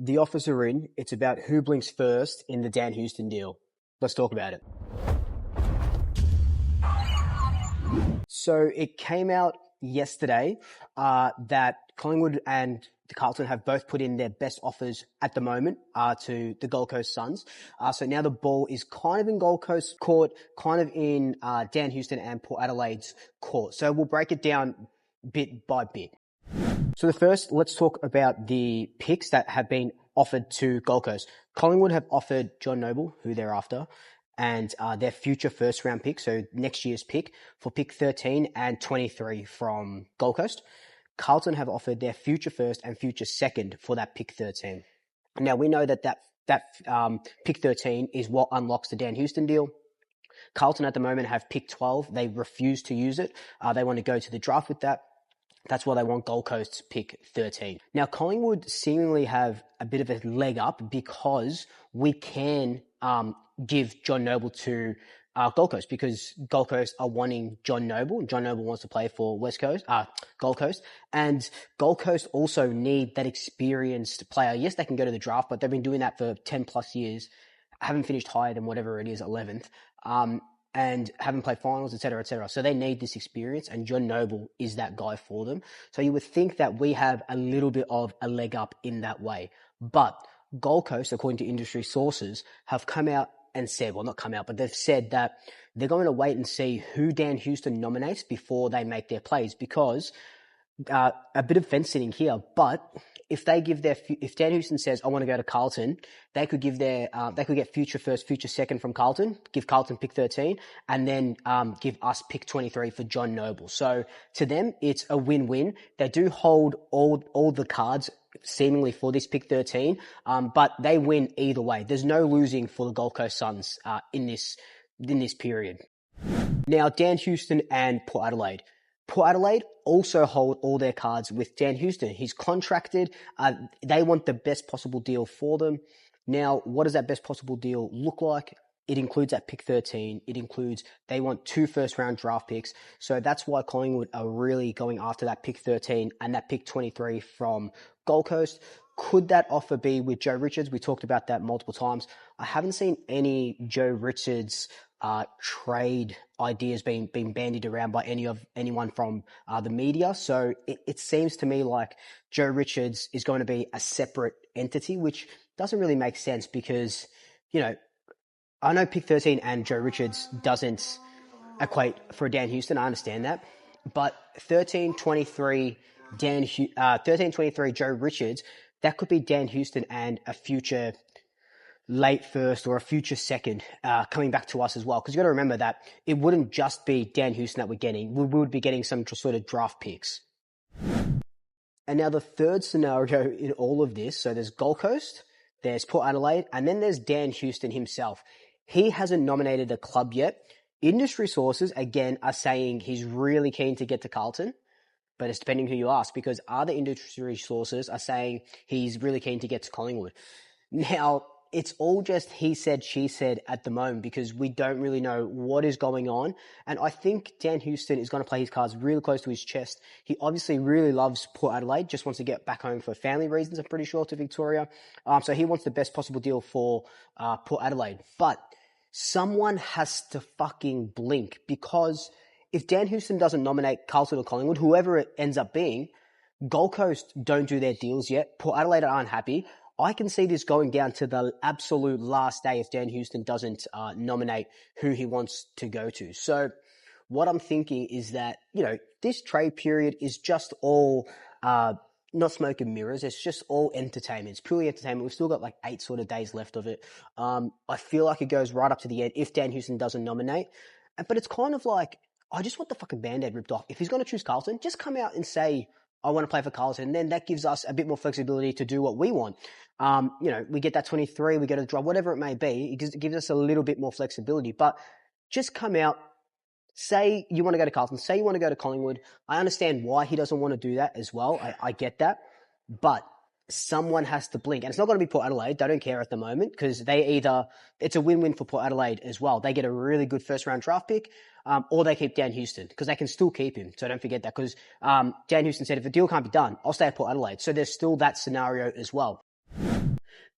The offers are in. It's about who blinks first in the Dan Houston deal. Let's talk about it. So it came out yesterday that Collingwood and Carlton have both put in their best offers at the moment to the Gold Coast Suns. So now the ball is kind of in Gold Coast court, kind of in Dan Houston and Port Adelaide's court. So we'll break it down bit by bit. So let's talk about the picks that have been offered to Gold Coast. Collingwood have offered John Noble, who they're after, and their future first round pick, so next year's pick, for pick 13 and 23 from Gold Coast. Carlton have offered their future first and future second for that pick 13. Now we know that pick 13 is what unlocks the Dan Houston deal. Carlton at the moment have pick 12. They refuse to use it. They want to go to the draft with that. That's why they want Gold Coast's pick 13. Now, Collingwood seemingly have a bit of a leg up because we can give John Noble to Gold Coast, because Gold Coast are wanting John Noble, and John Noble wants to play for Gold Coast, and Gold Coast also need that experienced player. Yes, they can go to the draft, but they've been doing that for 10 plus years, haven't finished higher than whatever it is, 11th. And haven't played finals, et cetera, et cetera. So they need this experience, and John Noble is that guy for them. So you would think that we have a little bit of a leg up in that way. But Gold Coast, according to industry sources, have come out and said, well, not come out, but they've said that they're going to wait and see who Dan Houston nominates before they make their plays, because a bit of fence sitting here, but if Dan Houston says, I want to go to Carlton, they could get future first, future second from Carlton, give Carlton pick 13, and then give us pick 23 for John Noble. So to them, it's a win-win. They do hold all the cards seemingly for this pick 13, but they win either way. There's no losing for the Gold Coast Suns in this period. Now, Dan Houston and Port Adelaide. Port Adelaide also hold all their cards with Dan Houston. He's contracted. They want the best possible deal for them. Now, what does that best possible deal look like? It includes that pick 13. It includes, they want 2 first round draft picks. So that's why Collingwood are really going after that pick 13 and that pick 23 from Gold Coast. Could that offer be with Joe Richards? We talked about that multiple times. I haven't seen any Joe Richards trade ideas being bandied around by anyone from the media. So it seems to me like Joe Richards is going to be a separate entity, which doesn't really make sense because, I know pick 13 and Joe Richards doesn't equate for Dan Houston. I understand that. But 13-23 Joe Richards, that could be Dan Houston and a future late first or a future second coming back to us as well. Because you got to remember that it wouldn't just be Dan Houston that we're getting. We would be getting some sort of draft picks. And now the third scenario in all of this, so there's Gold Coast, there's Port Adelaide, and then there's Dan Houston himself. He hasn't nominated a club yet. Industry sources, again, are saying he's really keen to get to Carlton. But it's depending who you ask, because other industry sources are saying he's really keen to get to Collingwood. Now, it's all just he said, she said at the moment, because we don't really know what is going on. And I think Dan Houston is going to play his cards really close to his chest. He obviously really loves Port Adelaide, just wants to get back home for family reasons, I'm pretty sure, to Victoria. So he wants the best possible deal for Port Adelaide. But someone has to fucking blink, because if Dan Houston doesn't nominate Carlton or Collingwood, whoever it ends up being, Gold Coast don't do their deals yet. Port Adelaide aren't happy. I can see this going down to the absolute last day if Dan Houston doesn't nominate who he wants to go to. So what I'm thinking is that, this trade period is just all not smoke and mirrors. It's just all entertainment. It's purely entertainment. We've still got like 8 sort of days left of it. I feel like it goes right up to the end if Dan Houston doesn't nominate. But it's kind of like, I just want the fucking Band-Aid ripped off. If he's going to choose Carlton, just come out and say, I want to play for Carlton. And then that gives us a bit more flexibility to do what we want. We get that 23, we get a draw, whatever it may be. It gives us a little bit more flexibility. But just come out, say you want to go to Carlton, say you want to go to Collingwood. I understand why he doesn't want to do that as well. I get that. But someone has to blink. And it's not going to be Port Adelaide. They don't care at the moment, because it's a win-win for Port Adelaide as well. They get a really good first-round draft pick, or they keep Dan Houston, because they can still keep him. So don't forget that, because Dan Houston said, if the deal can't be done, I'll stay at Port Adelaide. So there's still that scenario as well.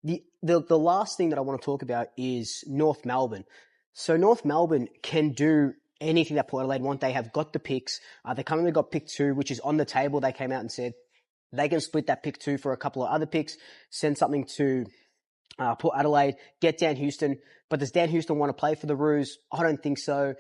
The last thing that I want to talk about is North Melbourne. So North Melbourne can do anything that Port Adelaide want. They have got the picks. They currently got pick 2, which is on the table. They came out and said they can split that pick 2 for a couple of other picks, send something to Port Adelaide, get Dan Houston. But does Dan Houston want to play for the Roos? I don't think so.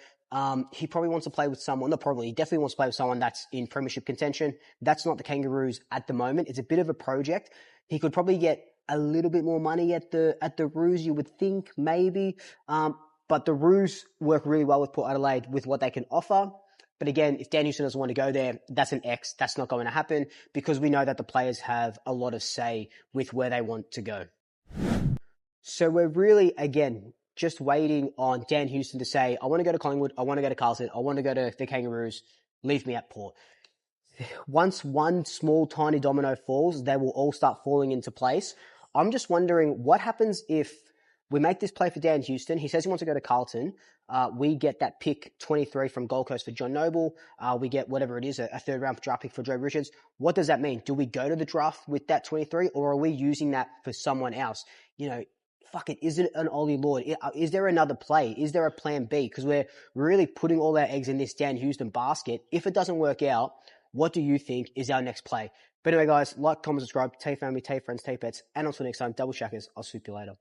He probably wants to play with someone, not probably, he definitely wants to play with someone that's in premiership contention. That's not the Kangaroos at the moment. It's a bit of a project. He could probably get a little bit more money at the Roos, you would think, maybe. But the Roos work really well with Port Adelaide with what they can offer. But again, if Dan Houston doesn't want to go there, that's an X. That's not going to happen because we know that the players have a lot of say with where they want to go. So we're really, again, just waiting on Dan Houston to say, I want to go to Collingwood, I want to go to Carlton, I want to go to the Kangaroos, leave me at Port. Once one small tiny domino falls, they will all start falling into place. I'm just wondering what happens if we make this play for Dan Houston. He says he wants to go to Carlton. We get that pick 23 from Gold Coast for John Noble. We get whatever it is, a third round draft pick for Joe Richards. What does that mean? Do we go to the draft with that 23 or are we using that for someone else? You know, fuck it. Is it an Ollie Lord? Is there another play? Is there a plan B? Because we're really putting all our eggs in this Dan Houston basket. If it doesn't work out, what do you think is our next play? But anyway, guys, like, comment, subscribe, tell your family, tell your friends, tell your pets, and until next time, double shackers. I'll swoop you later.